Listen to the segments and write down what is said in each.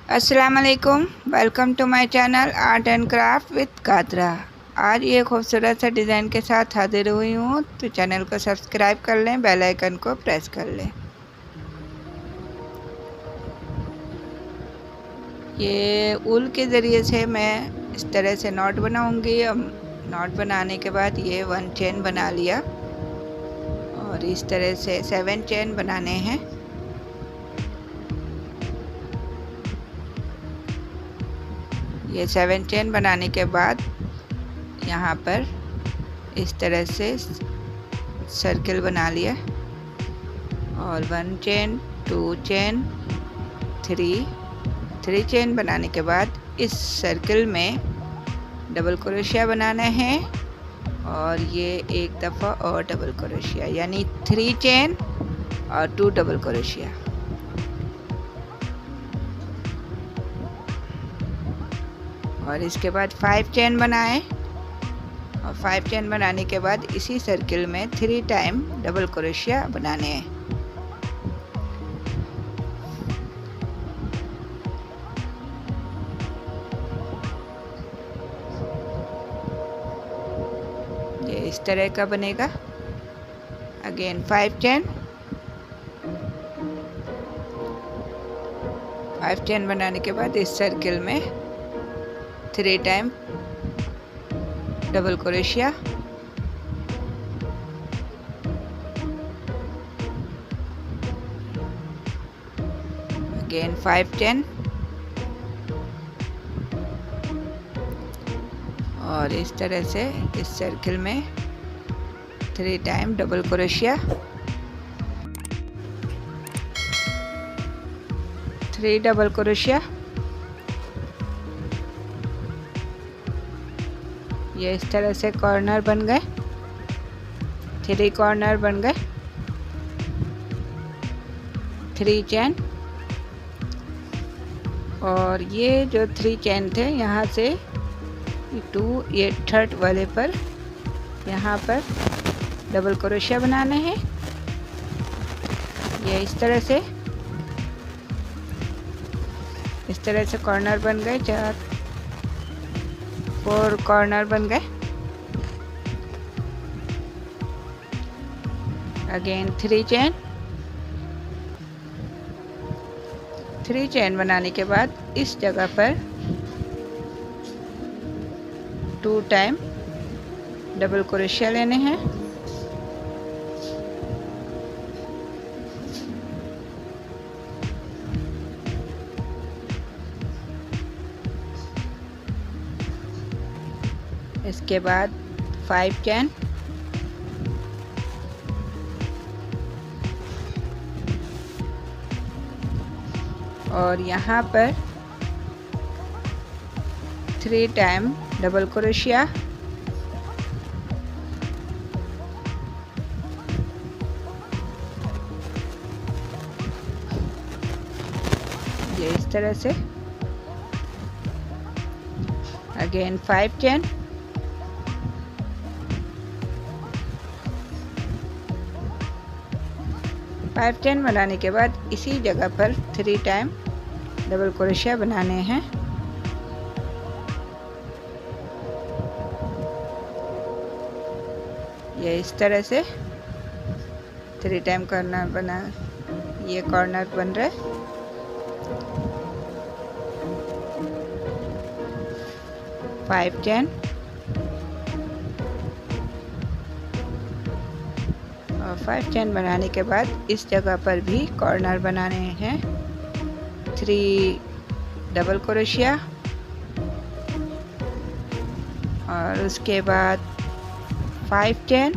अस्सलाम वालेकुम। Welcome to my channel art and craft with Kadra. आज ये खूबसूरत सा डिज़ाइन के साथ हाजिर हुई हूँ, तो चैनल को सब्सक्राइब कर लें, बेल आइकन को प्रेस कर लें। ये ऊल के ज़रिए से मैं इस तरह से नॉट बनाऊँगी। नॉट बनाने के बाद ये 1 चेन बना लिया और इस तरह से 7 चेन बनाने हैं। ये 7 चेन बनाने के बाद यहाँ पर इस तरह से सर्किल बना लिया और 1 चेन 2 चेन 3 चेन बनाने के बाद इस सर्किल में डबल क्रोशिया बनाना है और ये एक दफ़ा और डबल क्रोशिया, यानी 3 चेन और 2 डबल क्रोशिया। और इसके बाद 5 चेन बनाएं और 5 चेन बनाने के बाद इसी सर्किल में 3 टाइम डबल क्रोशिया बनाने हैं। ये इस तरह का बनेगा। अगेन 5 चेन बनाने के बाद इस सर्किल में 3 time double crochet. Again 5 chain और इस तरह से इस सर्किल में 3 time double crochet. 3 double crochet. ये इस तरह से कॉर्नर बन गए, 3 कॉर्नर बन गए। 3 चेन और ये जो 3 चेन थे यहाँ से 2 ये 3rd वाले पर यहाँ पर डबल क्रोशिया बनाना है। ये इस तरह से कॉर्नर बन गए, 4 कॉर्नर बन गए। अगेन 3 चेन बनाने के बाद इस जगह पर 2 टाइम डबल क्रोशिया लेने हैं। इसके बाद 5 चेन और यहाँ पर 3 टाइम डबल क्रोशिया। ये इस तरह से। अगेन 5 चेन बनाने के बाद इसी जगह पर 3 टाइम डबल क्रोशिया बनाने हैं। ये इस तरह से 3 टाइम कॉर्नर बना, ये कॉर्नर बन रहा है। फाइव चेन और 5 चेन बनाने के बाद इस जगह पर भी कॉर्नर बनाने हैं। 3 डबल क्रोशिया और उसके बाद 5 चेन।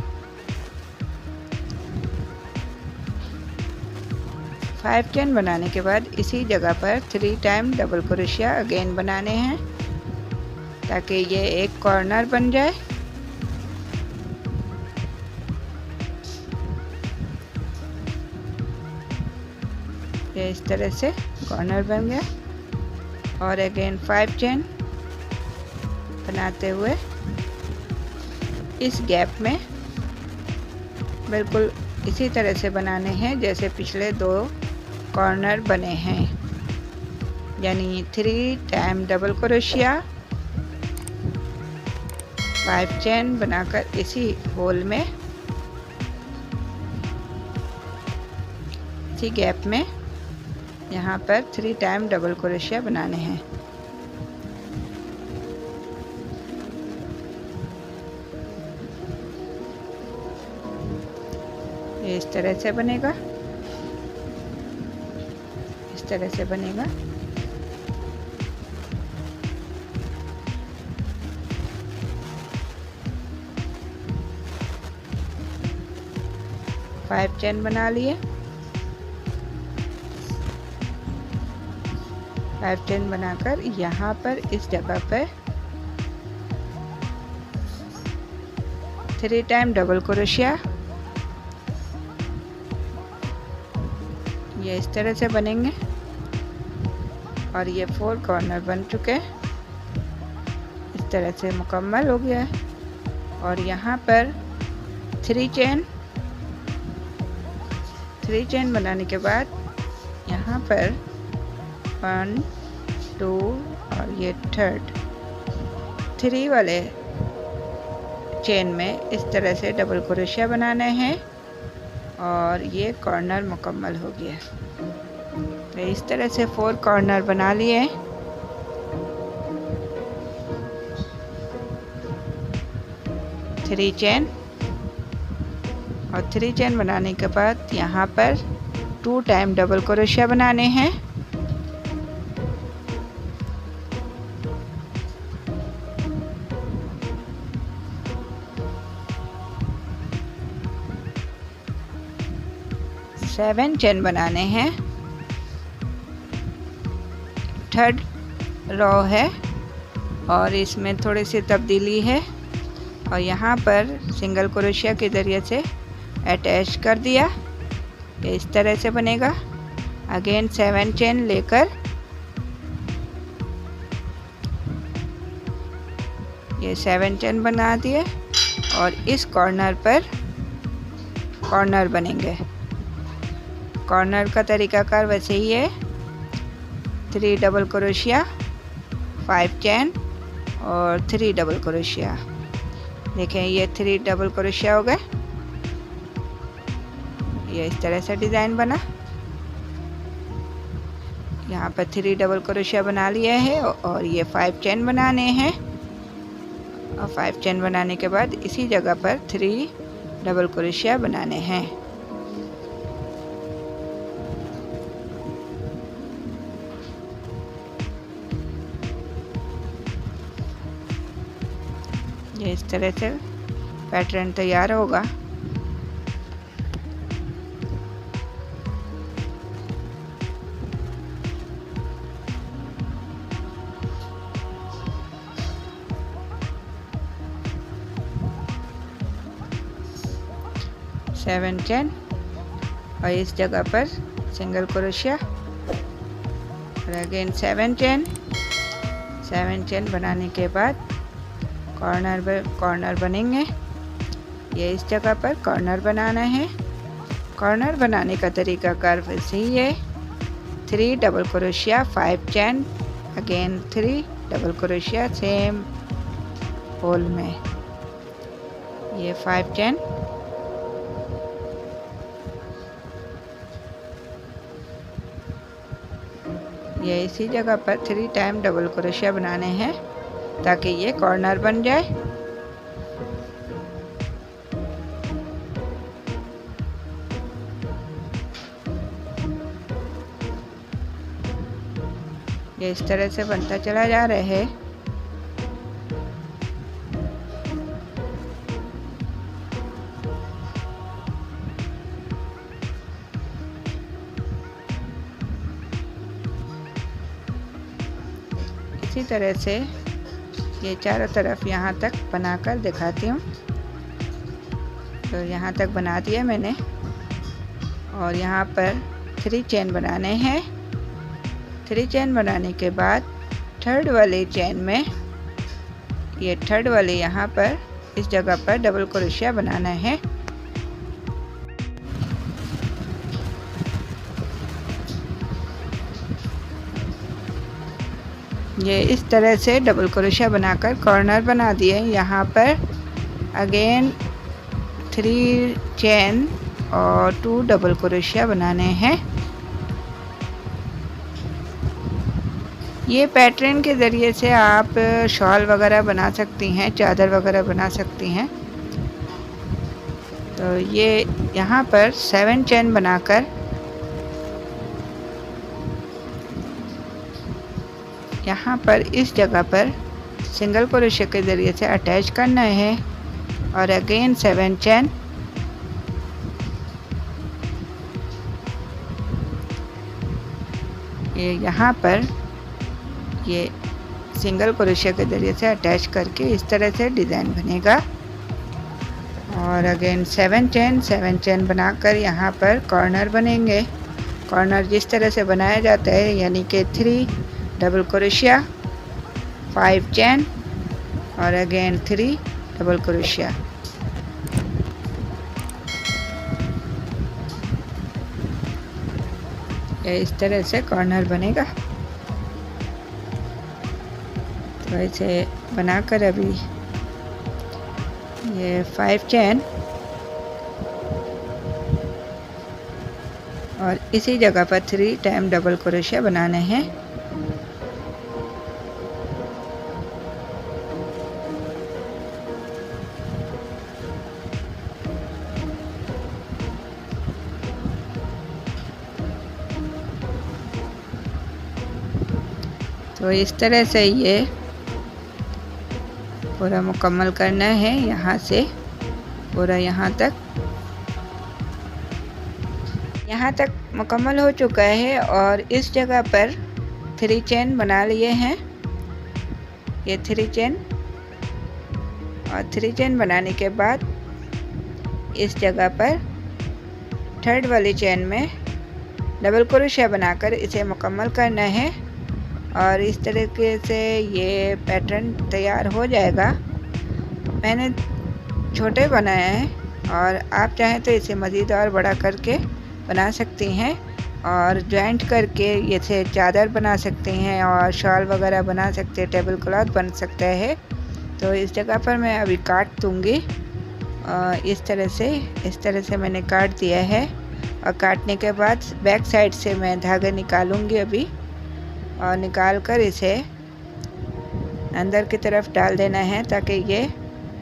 5 चेन बनाने के बाद इसी जगह पर 3 टाइम डबल क्रोशिया अगेन बनाने हैं ताकि ये एक कॉर्नर बन जाए। ये इस तरह से कॉर्नर बन गया और अगेन 5 चेन बनाते हुए इस गैप में बिल्कुल इसी तरह से बनाने हैं जैसे पिछले 2 कॉर्नर बने हैं। यानी 3 टाइम डबल क्रोशिया, 5 चेन बनाकर इसी होल में, इसी गैप में यहाँ पर 3 टाइम डबल क्रोशिया बनाने हैं। ये इस तरह से बनेगा, इस तरह से बनेगा। फाइव चेन बना लिए, 5 चेन बनाकर यहाँ पर इस जगह पर 3 टाइम डबल क्रोशिया, ये इस तरह से बनेंगे और ये 4 कॉर्नर बन चुके हैं। इस तरह से मुकम्मल हो गया है। और यहाँ पर 3 चेन बनाने के बाद यहाँ पर 1 2 और ये 3 वाले चेन में इस तरह से डबल क्रोशिया बनाने हैं और ये कॉर्नर मुकम्मल हो गया। तो इस तरह से 4 कॉर्नर बना लिए। थ्री चेन और 3 चेन बनाने के बाद यहाँ पर 2 टाइम डबल क्रोशिया बनाने हैं। सेवन चेन बनाने हैं। 3rd रो है और इसमें थोड़ी सी तब्दीली है और यहाँ पर सिंगल क्रोशिया के ज़रिए से अटैच कर दिया। ये इस तरह से बनेगा। अगेन 7 चेन लेकर ये 7 चेन बना दिए और इस कॉर्नर पर कॉर्नर बनेंगे। कॉर्नर का तरीकाकार वैसे ही है। 3 डबल क्रोशिया, 5 चेन और 3 डबल क्रोशिया। देखें ये 3 डबल क्रोशिया हो गए। ये इस तरह से डिज़ाइन बना। यहाँ पर 3 डबल क्रोशिया बना लिए हैं और ये 5 चेन बनाने हैं और 5 चेन बनाने के बाद इसी जगह पर 3 डबल क्रोशिया बनाने हैं। ये इस तरह से पैटर्न तैयार होगा। सेवन चेन और इस जगह पर सिंगल क्रोशिया और अगेन 7 चेन बनाने के बाद कॉर्नर बनेंगे। ये इस जगह पर कॉर्नर बनाना है। कॉर्नर बनाने का तरीका कार वैसे ही है। 3 double crochet, 5 chain, again 3 double crochet same hole में। ये 5 चेन, ये इसी जगह पर 3 टाइम डबल क्रोशिया बनाने हैं ताकि ये कॉर्नर बन जाए। ये इस तरह से बनता चला जा रहा है। इसी तरह से ये चारों तरफ यहाँ तक बनाकर दिखाती हूँ। तो यहाँ तक बना दिया मैंने और यहाँ पर 3 चेन बनाने हैं। 3 चेन बनाने के बाद 3rd वाले चेन में ये 3rd वाले यहाँ पर इस जगह पर डबल क्रोशिया बनाना है। ये इस तरह से डबल क्रोशिया बनाकर कॉर्नर बना दिए। यहाँ पर अगेन 3 चेन और 2 डबल क्रोशिया बनाने हैं। ये पैटर्न के ज़रिए से आप शॉल वगैरह बना सकती हैं, चादर वगैरह बना सकती हैं। तो ये यहाँ पर 7 चेन बनाकर यहाँ पर इस जगह पर सिंगल क्रोशिया के ज़रिए से अटैच करना है और अगेन 7 चेन। ये यहाँ पर ये सिंगल क्रोशिया के ज़रिए से अटैच करके इस तरह से डिज़ाइन बनेगा। और अगेन 7 चेन बनाकर यहाँ पर कॉर्नर बनेंगे। कॉर्नर जिस तरह से बनाया जाता है, यानी कि 3 डबल क्रोशिया, 5 चेन और अगेन 3 डबल क्रोशिया। ये इस तरह से कॉर्नर बनेगा। तो ऐसे बनाकर अभी ये 5 चेन और इसी जगह पर 3 टाइम डबल क्रोशिया बनाने हैं। तो इस तरह से ये पूरा मुकम्मल करना है, यहाँ से पूरा यहाँ तक मुकम्मल हो चुका है। और इस जगह पर 3 चेन बना लिए हैं। ये 3 चेन और 3 चेन बनाने के बाद इस जगह पर 3rd वाली चेन में डबल क्रोशिया बनाकर इसे मुकम्मल करना है। और इस तरीके से ये पैटर्न तैयार हो जाएगा। मैंने छोटे बनाया है और आप चाहें तो इसे मज़ीद और बड़ा करके बना सकती हैं और जॉइंट करके इसे चादर बना सकते हैं और शॉल वगैरह बना सकते हैं, टेबल क्लॉथ बन सकता है। तो इस जगह पर मैं अभी काट दूँगी। इस तरह से मैंने काट दिया है। और काटने के बाद बैक साइड से मैं धागा निकालूँगी अभी, और निकाल कर इसे अंदर की तरफ डाल देना है ताकि ये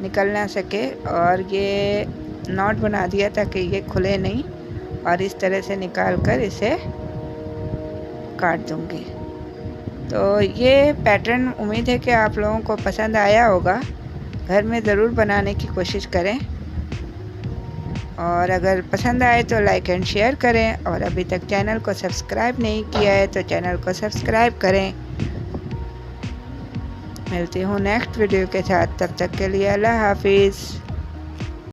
निकल ना सके। और ये नॉट बना दिया ताकि ये खुले नहीं। और इस तरह से निकाल कर इसे काट दूँगी। तो ये पैटर्न उम्मीद है कि आप लोगों को पसंद आया होगा। घर में ज़रूर बनाने की कोशिश करें और अगर पसंद आए तो लाइक एंड शेयर करें। और अभी तक चैनल को सब्सक्राइब नहीं किया है तो चैनल को सब्सक्राइब करें। मिलती हूँ नेक्स्ट वीडियो के साथ, तब तक के लिए अल्लाह हाफिज़।